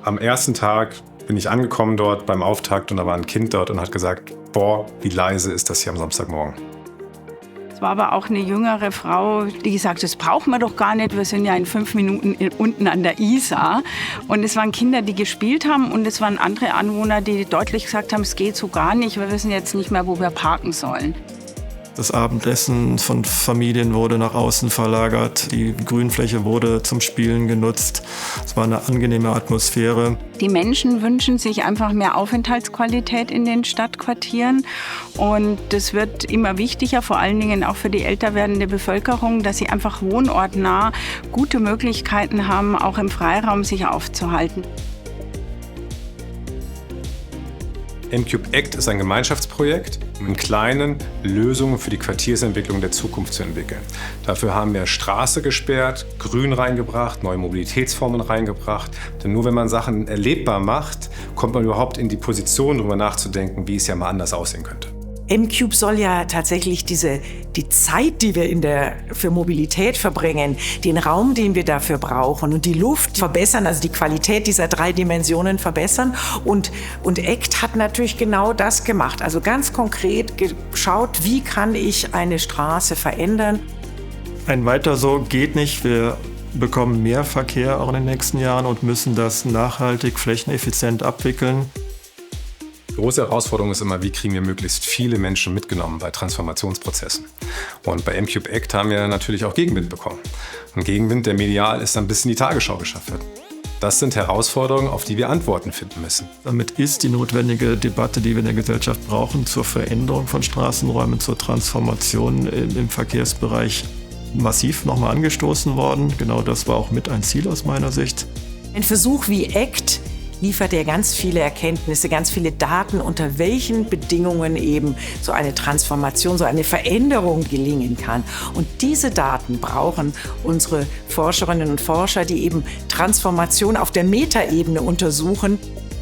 Am ersten Tag bin ich angekommen dort beim Auftakt und da war ein Kind dort und hat gesagt, boah, wie leise ist das hier am Samstagmorgen. Es war aber auch eine jüngere Frau, die gesagt hat, das brauchen wir doch gar nicht, wir sind ja in 5 Minuten unten an der Isar. Und es waren Kinder, die gespielt haben und es waren andere Anwohner, die deutlich gesagt haben, es geht so gar nicht, wir wissen jetzt nicht mehr, wo wir parken sollen. Das Abendessen von Familien wurde nach außen verlagert. Die Grünfläche wurde zum Spielen genutzt. Es war eine angenehme Atmosphäre. Die Menschen wünschen sich einfach mehr Aufenthaltsqualität in den Stadtquartieren. Und das wird immer wichtiger, vor allen Dingen auch für die älter werdende Bevölkerung, dass sie einfach wohnortnah gute Möglichkeiten haben, auch im Freiraum sich aufzuhalten. M-Cube ACT ist ein Gemeinschaftsprojekt, um in Kleinen Lösungen für die Quartiersentwicklung der Zukunft zu entwickeln. Dafür haben wir Straße gesperrt, Grün reingebracht, neue Mobilitätsformen reingebracht. Denn nur wenn man Sachen erlebbar macht, kommt man überhaupt in die Position, darüber nachzudenken, wie es ja mal anders aussehen könnte. M-Cube soll ja tatsächlich die Zeit, die wir für Mobilität verbringen, den Raum, den wir dafür brauchen und die Luft verbessern, also die Qualität dieser 3 Dimensionen verbessern. Und ACT hat natürlich genau das gemacht. Also ganz konkret geschaut, wie kann ich eine Straße verändern. Ein weiter so geht nicht. Wir bekommen mehr Verkehr auch in den nächsten Jahren und müssen das nachhaltig, flächeneffizient abwickeln. Die große Herausforderung ist immer, wie kriegen wir möglichst viele Menschen mitgenommen bei Transformationsprozessen. Und bei M-Cube ACT haben wir natürlich auch Gegenwind bekommen. Ein Gegenwind, der medial ist dann bis in die Tagesschau geschafft wird. Das sind Herausforderungen, auf die wir Antworten finden müssen. Damit ist die notwendige Debatte, die wir in der Gesellschaft brauchen, zur Veränderung von Straßenräumen, zur Transformation im Verkehrsbereich massiv nochmal angestoßen worden. Genau das war auch mit ein Ziel aus meiner Sicht. Ein Versuch wie ACT liefert ja ganz viele Erkenntnisse, ganz viele Daten, unter welchen Bedingungen eben so eine Transformation, so eine Veränderung gelingen kann. Und diese Daten brauchen unsere Forscherinnen und Forscher, die eben Transformation auf der Metaebene untersuchen.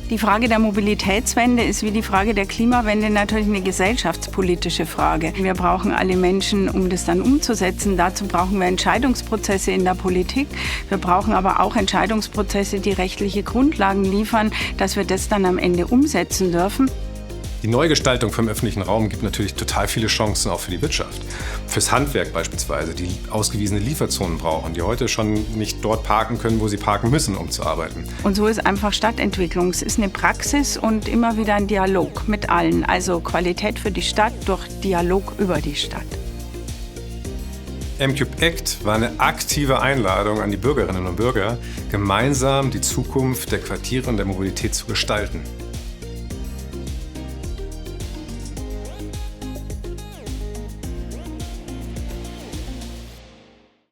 Die Frage der Mobilitätswende ist wie die Frage der Klimawende natürlich eine gesellschaftspolitische Frage. Wir brauchen alle Menschen, um das dann umzusetzen. Dazu brauchen wir Entscheidungsprozesse in der Politik. Wir brauchen aber auch Entscheidungsprozesse, die rechtliche Grundlagen liefern, dass wir das dann am Ende umsetzen dürfen. Die Neugestaltung vom öffentlichen Raum gibt natürlich total viele Chancen auch für die Wirtschaft. Fürs Handwerk beispielsweise, die ausgewiesene Lieferzonen brauchen, die heute schon nicht dort parken können, wo sie parken müssen, um zu arbeiten. Und so ist einfach Stadtentwicklung. Es ist eine Praxis und immer wieder ein Dialog mit allen. Also Qualität für die Stadt durch Dialog über die Stadt. M-Cube ACT war eine aktive Einladung an die Bürgerinnen und Bürger, gemeinsam die Zukunft der Quartiere und der Mobilität zu gestalten.